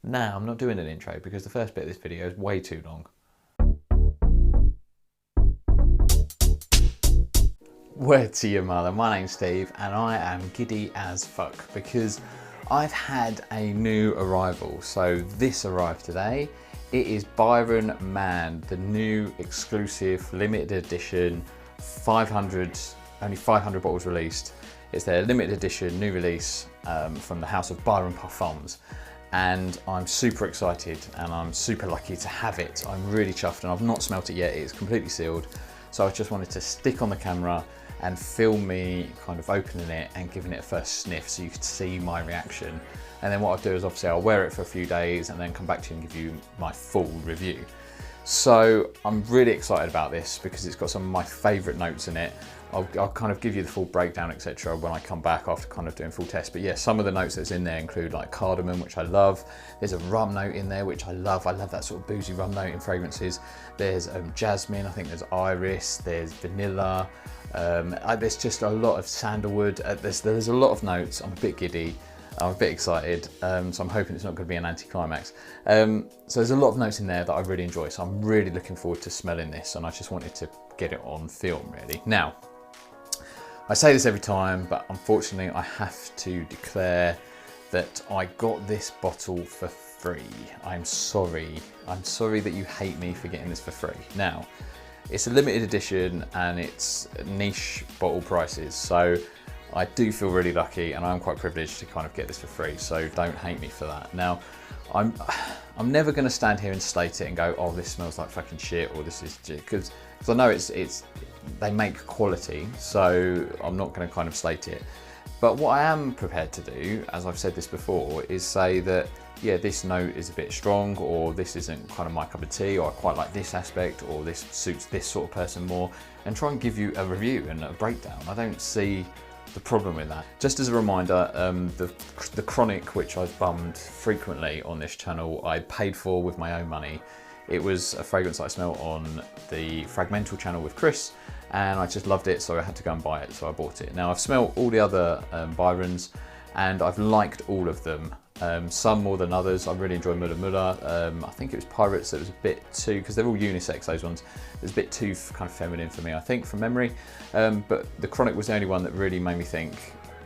Now, I'm not doing an intro because the first bit of this video is way too long. Word to your mother, my name's Steve and I am giddy as fuck because I've had a new arrival. So this arrived today. It is Byron Man, the new exclusive limited edition 500, only 500 bottles released. It's their limited edition new release from the house of Byron Parfums. And I'm super excited and I'm super lucky to have it. I'm really chuffed and I've not smelt it yet. It's completely sealed. So I just wanted to stick on the camera and film me kind of opening it and giving it a first sniff so you could see my reaction. And then what I'll do is obviously I'll wear it for a few days and then come back to you and give you my full review. So I'm really excited about this because it's got some of my favourite notes in it. I'll kind of give you the full breakdown, etc. when I come back after kind of doing full tests. But yeah, some of the notes that's in there include like cardamom, which I love. There's a rum note in there, which I love. I love that sort of boozy rum note in fragrances. There's jasmine, I think there's iris, there's vanilla. There's just a lot of sandalwood. There's a lot of notes. I'm a bit giddy. I'm a bit excited, so I'm hoping it's not going to be an anticlimax. So there's a lot of notes in there that I really enjoy, so I'm really looking forward to smelling this, and I just wanted to get it on film, really. Now, I say this every time, but unfortunately I have to declare that I got this bottle for free. I'm sorry that you hate me for getting this for free. Now, it's a limited edition and it's niche bottle prices, so I do feel really lucky and I'm quite privileged to kind of get this for free, so don't hate me for that. Now, I'm never going to stand here and slate it and go, oh, this smells like fucking shit, or this is, because I know they make quality, so I'm not going to kind of slate it. But what I am prepared to do, as I've said this before, is say that, yeah, this note is a bit strong, or this isn't kind of my cup of tea, or I quite like this aspect, or this suits this sort of person more, and try and give you a review and a breakdown. I don't see the problem with that. Just as a reminder, the Chronic, which I've bummed frequently on this channel, I paid for with my own money. It was a fragrance I smelled on the Fragmental channel with Chris, and I just loved it, so I had to go and buy it, so I bought it. Now, I've smelled all the other Byrons, and I've liked all of them. Some more than others. I really enjoy Muller Muller. I think it was Pirates that was a bit too, because they're all unisex, those ones. It was a bit too kind of feminine for me, I think, from memory. But the Chronic was the only one that really made me think,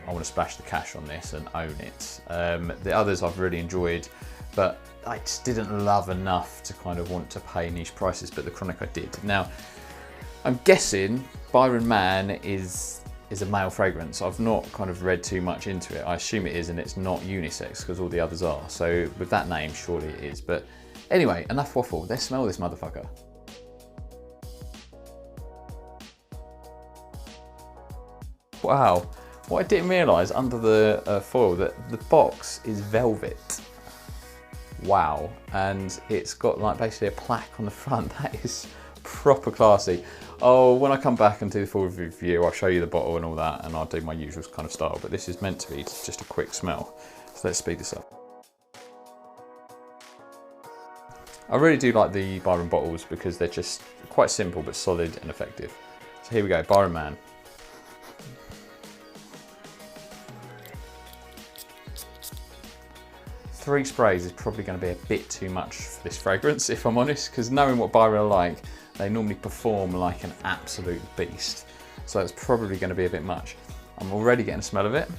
I want to splash the cash on this and own it. The others I've really enjoyed, but I just didn't love enough to kind of want to pay niche prices, but the Chronic I did. Now, I'm guessing Byron Man is a male fragrance. I've not kind of read too much into it. I assume it is, and it's not unisex because all the others are. So with that name, surely it is. But anyway, enough waffle. Let's smell this motherfucker. Wow. What I didn't realise under the foil, that the box is velvet. Wow. And it's got like basically a plaque on the front. That is proper classy. Oh, when I come back and do the full review, I'll show you the bottle and all that, and I'll do my usual kind of style, but this is meant to be just a quick smell. So let's speed this up. I really do like the Byron bottles because they're just quite simple but solid and effective. So here we go, Byron Man. Three sprays is probably going to be a bit too much for this fragrance, if I'm honest, because knowing what Byron are like, they normally perform like an absolute beast. So it's probably going to be a bit much. I'm already getting a smell of it.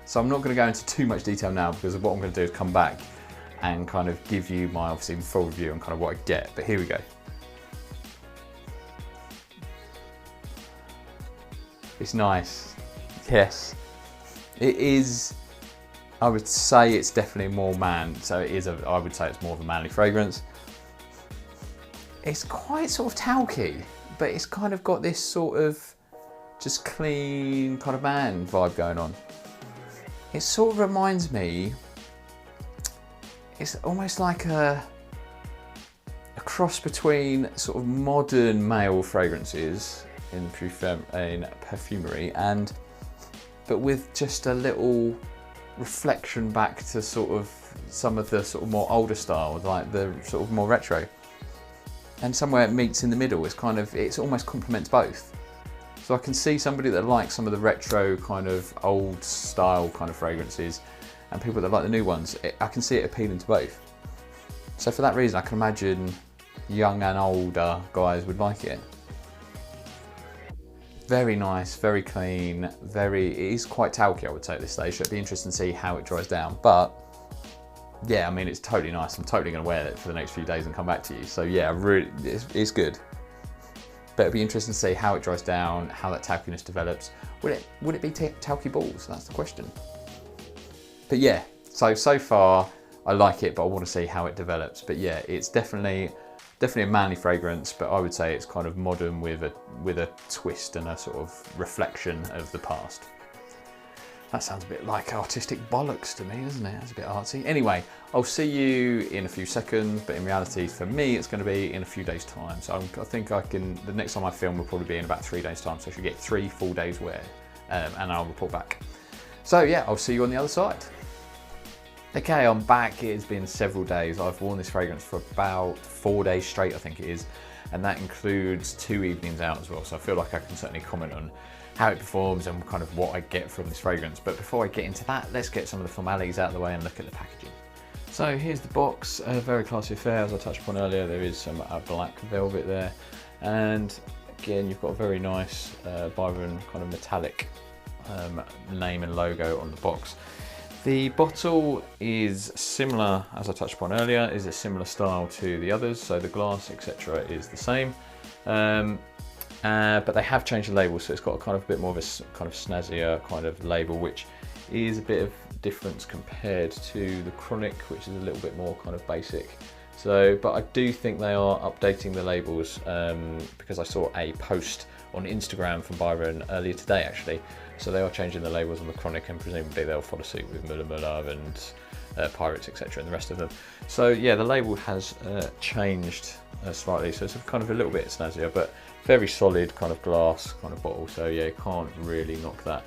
So I'm not going to go into too much detail now because what I'm going to do is come back and kind of give you my obviously full review on kind of what I get. But here we go. It's nice. Yes. It is. I would say it's definitely more man. So it is I would say it's more of a manly fragrance. It's quite sort of talky, but it's kind of got this sort of just clean kind of man vibe going on. It sort of reminds me, it's almost like a cross between sort of modern male fragrances in perfumery but with just a little reflection back to sort of some of the sort of more older style, like the sort of more retro. And somewhere it meets in the middle. It's almost complements both. So I can see somebody that likes some of the retro kind of old style kind of fragrances and people that like the new ones. I can see it appealing to both. So for that reason, I can imagine young and older guys would like it. Very nice, very clean, it is quite talky, I would say, at this stage, so it'd be interesting to see how it dries down. But yeah, I mean, it's totally nice. I'm totally going to wear it for the next few days and come back to you. So yeah, really, it's good. But it'll be interesting to see how it dries down, how that talkiness develops. Would it be talky balls? That's the question. But yeah, so far I like it, but I want to see how it develops. But yeah, it's definitely a manly fragrance, but I would say it's kind of modern with a twist and a sort of reflection of the past. That sounds a bit like artistic bollocks to me, doesn't it? That's a bit artsy. Anyway, I'll see you in a few seconds, but in reality, for me, it's going to be in a few days' time. So I think the next time I film will probably be in about 3 days' time. So I should get 3 full days wear, and I'll report back. So yeah, I'll see you on the other side. Okay, I'm back. It has been several days. I've worn this fragrance for about 4 days straight, I think it is. And that includes 2 evenings out as well. So I feel like I can certainly comment on how it performs and kind of what I get from this fragrance. But before I get into that, let's get some of the formalities out of the way and look at the packaging. So here's the box, a very classy affair. As I touched upon earlier, there is some black velvet there. And again, you've got a very nice Byron kind of metallic name and logo on the box. The bottle is similar, as I touched upon earlier, is a similar style to the others. So the glass, etc. is the same. But they have changed the label, so it's got a kind of a bit more of a kind of snazzier kind of label, which is a bit of difference compared to the Chronic, which is a little bit more kind of basic. So, but I do think they are updating the labels because I saw a post on Instagram from Byron earlier today, actually. So they are changing the labels on the Chronic, and presumably they'll follow suit with Muller Muller and Pirates, etc. and the rest of them. So yeah, the label has changed slightly, so it's kind of a little bit snazzier, but very solid kind of glass kind of bottle. So yeah, you can't really knock that.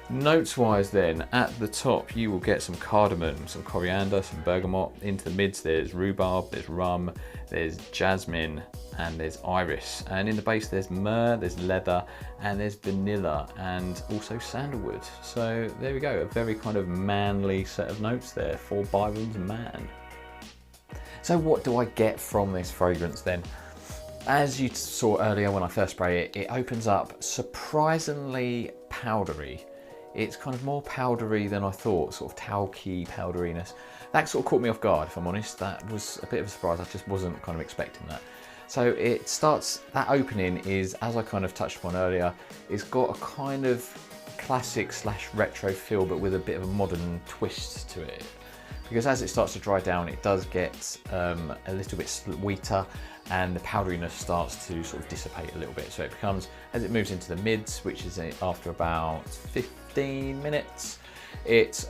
Notes wise then, at the top you will get some cardamom, some coriander, some bergamot. Into the mids there's rhubarb, there's rum, there's jasmine, and there's iris. And in the base there's myrrh, there's leather, and there's vanilla, and also sandalwood. So there we go, a very kind of manly set of notes there for Byron's man. So what do I get from this fragrance then? As you saw earlier when I first spray it, it opens up surprisingly powdery. It's kind of more powdery than I thought, sort of talky powderiness. That sort of caught me off guard, if I'm honest. That was a bit of a surprise. I just wasn't kind of expecting that. So it starts, that opening is, as I kind of touched upon earlier, it's got a kind of classic / retro feel, but with a bit of a modern twist to it. Because as it starts to dry down, it does get a little bit sweeter, and the powderiness starts to sort of dissipate a little bit. So it becomes, as it moves into the mids, which is after about 15 minutes, it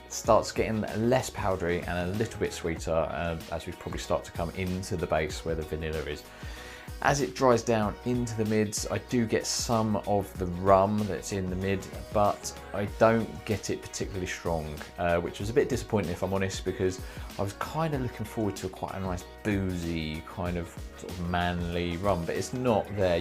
starts getting less powdery and a little bit sweeter as we probably start to come into the base where the vanilla is. As it dries down into the mids, I do get some of the rum that's in the mid, but I don't get it particularly strong, which was a bit disappointing, if I'm honest, because I was kind of looking forward to quite a nice boozy kind of sort of manly rum, but it's not there.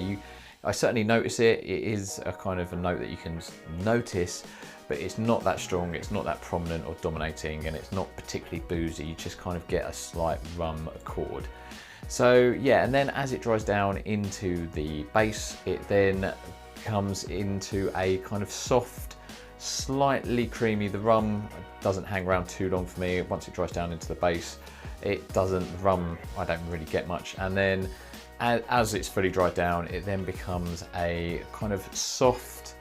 I certainly notice it. It is a kind of a note that you can notice, but it's not that strong, it's not that prominent or dominating, and it's not particularly boozy. You just kind of get a slight rum accord. So yeah, and then as it dries down into the base, it then comes into a kind of soft, slightly creamy. The rum doesn't hang around too long for me. Once it dries down into the base, it doesn't, the rum, I don't really get much. And then as it's fully dried down, it then becomes a kind of soft,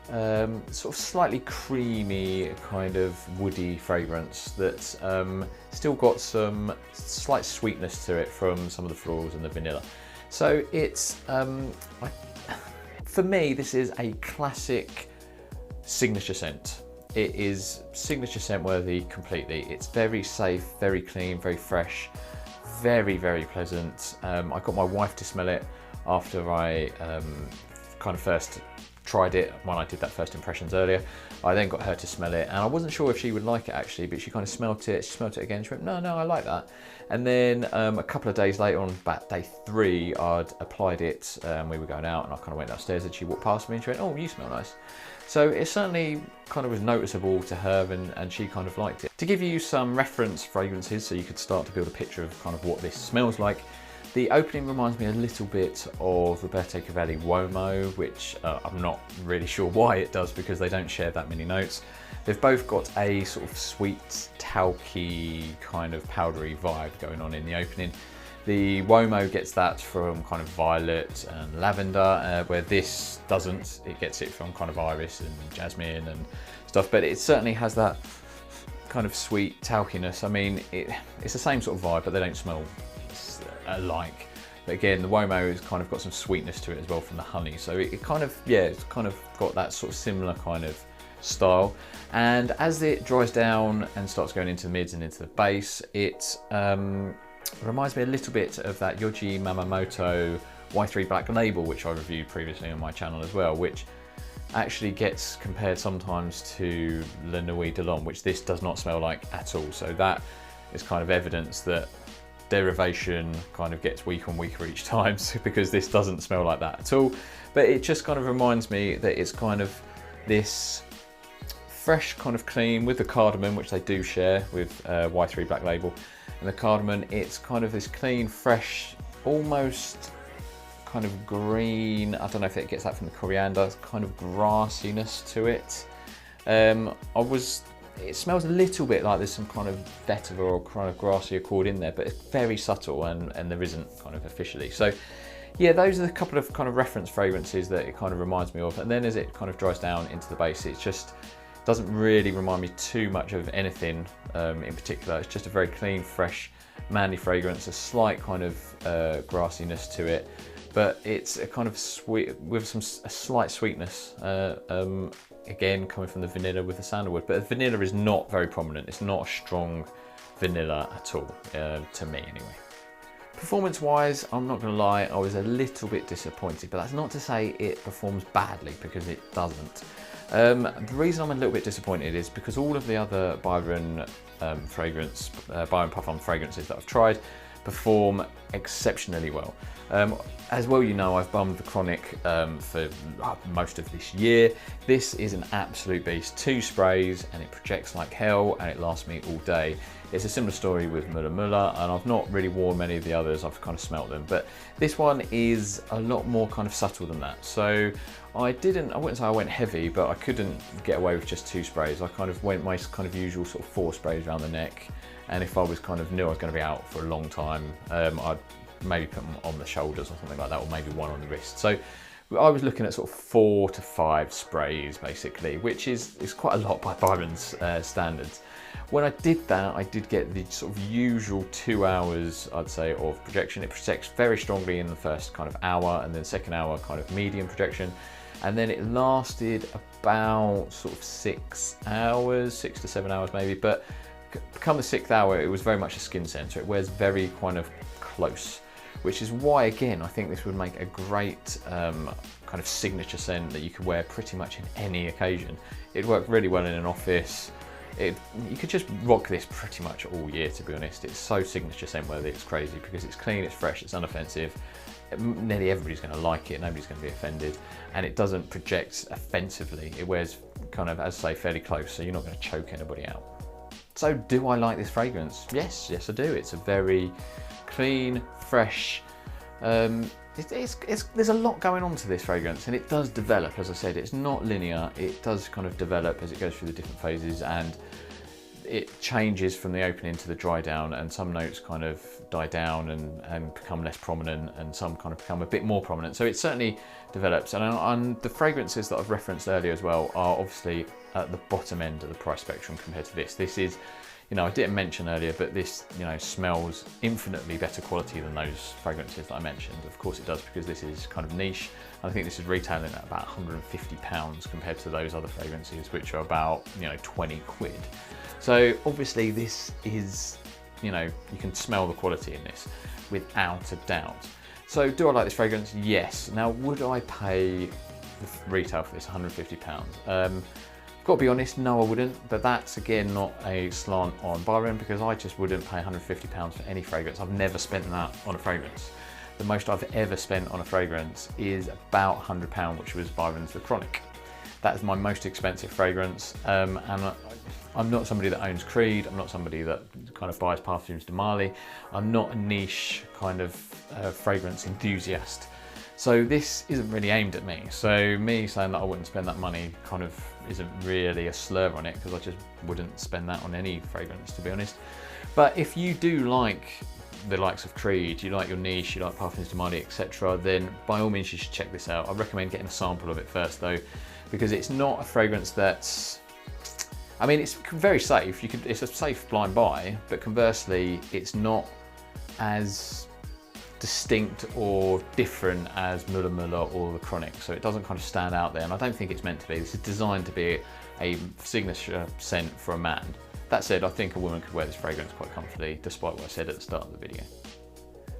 sort of slightly creamy, kind of woody fragrance that's still got some slight sweetness to it from some of the florals and the vanilla. So it's, for me, this is a classic signature scent. It is signature scent worthy completely. It's very safe, very clean, very fresh, very, very pleasant. I got my wife to smell it after I kind of first tried it when I did that first impressions earlier. I then got her to smell it, and I wasn't sure if she would like it actually, but she kind of smelt it, she smelt it again, she went, no, I like that. And then a couple of days later, on about day 3, I'd applied it, we were going out, and I kind of went upstairs, and she walked past me and she went, oh, you smell nice. So it certainly kind of was noticeable to her, and she kind of liked it. To give you some reference fragrances so you could start to build a picture of kind of what this smells like, the opening reminds me a little bit of Roberto Cavalli Uomo, which I'm not really sure why it does because they don't share that many notes. They've both got a sort of sweet, talky, kind of powdery vibe going on in the opening. The Uomo gets that from kind of violet and lavender, where this doesn't. It gets it from kind of iris and jasmine and stuff, but it certainly has that kind of sweet talkiness. I mean, it's the same sort of vibe, but they don't smell alike. But again, the Uomo has kind of got some sweetness to it as well from the honey. So it kind of, yeah, it's kind of got that sort of similar kind of style. And as it dries down and starts going into the mids and into the base, it reminds me a little bit of that Yohji Yamamoto Y3 Black Label, which I reviewed previously on my channel as well, which actually gets compared sometimes to La Nuit de l'Homme, which this does not smell like at all. So that is kind of evidence that derivation kind of gets weaker and weaker each time, because this doesn't smell like that at all. But it just kind of reminds me that it's kind of this fresh kind of clean with the cardamom, which they do share with Y3 Black Label. And the cardamom, it's kind of this clean, fresh, almost kind of green. I don't know if it gets that from the coriander, kind of grassiness to it. It smells a little bit like there's some kind of vetiver or kind of grassy accord in there, but it's very subtle, and there isn't kind of officially. So yeah, those are the couple of kind of reference fragrances that it kind of reminds me of. And then as it kind of dries down into the base, it just doesn't really remind me too much of anything in particular. It's just a very clean, fresh, manly fragrance, a slight kind of grassiness to it, but it's a kind of sweet with a slight sweetness. Again, coming from the vanilla with the sandalwood, but the vanilla is not very prominent. It's not a strong vanilla at all, to me anyway. Performance-wise, I'm not gonna lie, I was a little bit disappointed, but that's not to say it performs badly, because it doesn't. The reason I'm a little bit disappointed is because all of the other Byron Byron Parfums fragrances that I've tried perform exceptionally well. As well, you know, I've bummed the Chronic for most of this year. This is an absolute beast. 2 sprays and it projects like hell, and it lasts me all day. It's a similar story with Muller Muller, and I've not really worn many of the others. I've kind of smelt them, but this one is a lot more kind of subtle than that. So I wouldn't say I went heavy, but I couldn't get away with just 2 sprays. I kind of went my kind of usual sort of 4 sprays around the neck, and if I was kind of knew I was going to be out for a long time, I'd maybe put them on the shoulders or something like that, or maybe 1 on the wrist. So I was looking at sort of 4 to 5 sprays basically, which is quite a lot by Byron's standards. When I did that, I did get the sort of usual 2 hours, I'd say, of projection. It projects very strongly in the first kind of hour, and then second hour kind of medium projection. And then it lasted about sort of 6 hours, 6 to 7 hours maybe. But come the 6th hour, it was very much a skin scent, so it wears very kind of close, which is why, again, I think this would make a great kind of signature scent that you could wear pretty much in any occasion. It'd work really well in an office. You could just rock this pretty much all year, to be honest. It's so signature scent worthy, it's crazy, because it's clean, it's fresh, it's unoffensive. Nearly everybody's going to like it, nobody's going to be offended, and it doesn't project offensively. It wears kind of, as I say, fairly close, so you're not going to choke anybody out. So do I like this fragrance? Yes, I do. It's a very clean, fresh, there's a lot going on to this fragrance, and it does develop. As I said, it's not linear. It does kind of develop as it goes through the different phases, and it changes from the opening to the dry down, and some notes kind of die down and become less prominent, and some kind of become a bit more prominent. So it certainly develops, and the fragrances that I've referenced earlier as well are obviously at the bottom end of the price spectrum compared to this. This is, you know, I didn't mention earlier, but this, you know, smells infinitely better quality than those fragrances that I mentioned. Of course it does, because this is kind of niche. I think this is retailing at about £150 compared to those other fragrances, which are about, you know, 20 quid. So obviously this is, you know, you can smell the quality in this without a doubt. So do I like this fragrance? Yes. Now, would I pay the retail for this £150? Got to be honest, no, I wouldn't. But that's again not a slant on Byron, because I just wouldn't pay £150 for any fragrance. I've never spent that on a fragrance. The most I've ever spent on a fragrance is about £100, which was Byron's The Chronic. That is my most expensive fragrance, and I'm not somebody that owns Creed. I'm not somebody that kind of buys Parfums de Marly. I'm not a niche kind of fragrance enthusiast. So this isn't really aimed at me. So me saying that I wouldn't spend that money kind of isn't really a slur on it, because I just wouldn't spend that on any fragrance, to be honest. But if you do like the likes of Creed, you like your niche, you like Parfums de Marly, etc., then by all means you should check this out. I recommend getting a sample of it first though, because it's not a fragrance that's, I mean, it's very safe. It's a safe blind buy, but conversely, it's not as distinct or different as Muller Muller or the Chronic, so it doesn't kind of stand out there, and I don't think it's meant to be. This is designed to be a signature scent for a man. That said, I think a woman could wear this fragrance quite comfortably, despite what I said at the start of the video.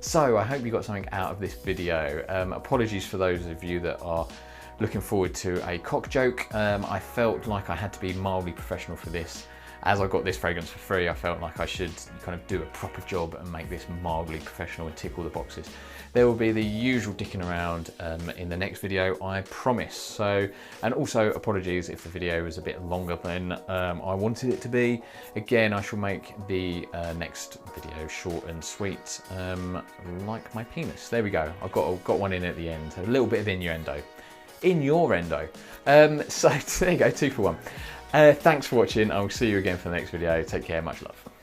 So I hope you got something out of this video. Apologies for those of you that are looking forward to a cock joke. I felt like I had to be mildly professional for this. As I got this fragrance for free, I felt like I should kind of do a proper job and make this mildly professional and tick all the boxes. There will be the usual dicking around in the next video, I promise. So, and also apologies if the video was a bit longer than I wanted it to be. Again, I shall make the next video short and sweet, like my penis. There we go. I've got one in at the end. A little bit of innuendo. So there you go, 2 for 1. Thanks for watching. I will see you again for the next video. Take care, much love.